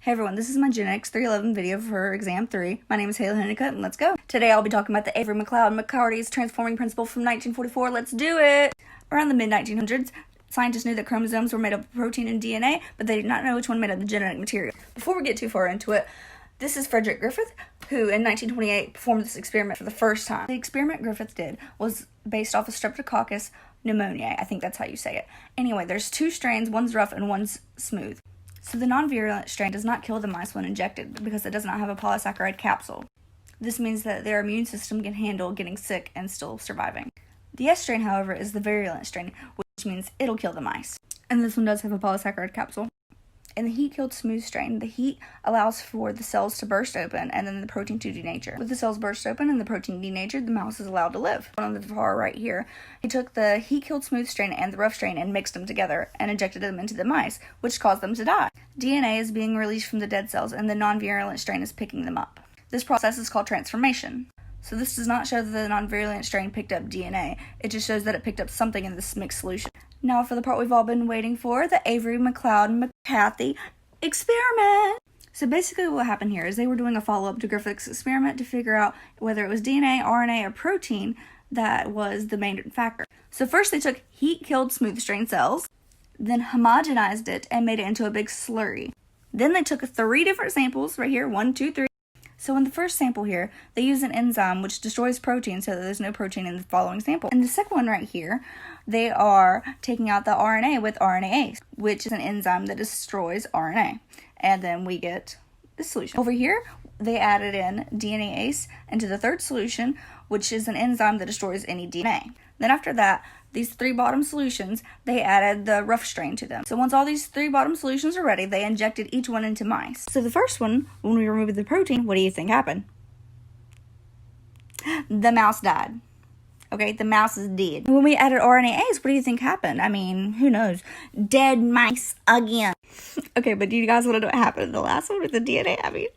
Hey everyone, this is my Genetics 311 video for Exam 3. My name is Haley Honeycutt, and let's go. Today I'll be talking about the Avery, MacLeod, McCarty's transforming principle from 1944. Let's do it! Around the mid-1900s, scientists knew that chromosomes were made up of protein and DNA, but they did not know which one made up the genetic material. Before we get too far into it, this is Frederick Griffith, who in 1928 performed this experiment for the first time. The experiment Griffith did was based off of Streptococcus pneumoniae. I think that's how you say it. Anyway, there's two strains, one's rough and one's smooth. So the non-virulent strain does not kill the mice when injected because it does not have a polysaccharide capsule. This means that their immune system can handle getting sick and still surviving. The S strain, however, is the virulent strain, which means it'll kill the mice. And this one does have a polysaccharide capsule. In the heat-killed smooth strain, the heat allows for the cells to burst open and then the protein to denature. With the cells burst open and the protein denatured, the mouse is allowed to live. On the far right here, he took the heat-killed smooth strain and the rough strain and mixed them together and injected them into the mice, which caused them to die. DNA is being released from the dead cells and the non-virulent strain is picking them up. This process is called transformation. So this does not show that the non-virulent strain picked up DNA. It just shows that it picked up something in this mixed solution. Now for the part we've all been waiting for, the Avery, MacLeod, McCarthy experiment. So basically what happened here is they were doing a follow-up to Griffith's experiment to figure out whether it was DNA, RNA, or protein that was the main factor. So first they took heat-killed smooth strain cells, then homogenized it and made it into a big slurry. Then they took 3 different samples, right here, 1, 2, 3. So in the first sample here, they use an enzyme which destroys protein so that there's no protein in the following sample. In the second one right here, they are taking out the RNA with RNase, which is an enzyme that destroys RNA. And then we get this solution. Over here, they added in DNase into the third solution, which is an enzyme that destroys any DNA. Then after that, these 3 bottom solutions, they added the rough strain to them. So once all these 3 bottom solutions are ready, they injected each one into mice. So the first one, when we removed the protein, what do you think happened? The mouse died. Okay, the mouse is dead. When we added RNase, what do you think happened? I mean, who knows? Dead mice again. Okay, but do you guys want to know what happened in the last one with the DNA? I mean,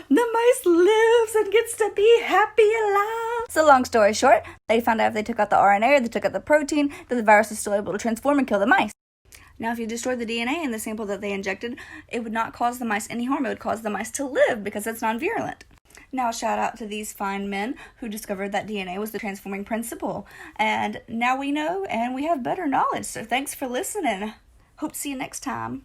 the mice lives and gets to be happy alive. So long story short, they found out if they took out the RNA or they took out the protein, that the virus is still able to transform and kill the mice. Now, if you destroyed the DNA in the sample that they injected, it would not cause the mice any harm. It would cause the mice to live because it's non-virulent. Now, shout out to these fine men who discovered that DNA was the transforming principle. And now we know and we have better knowledge. So thanks for listening. Hope to see you next time.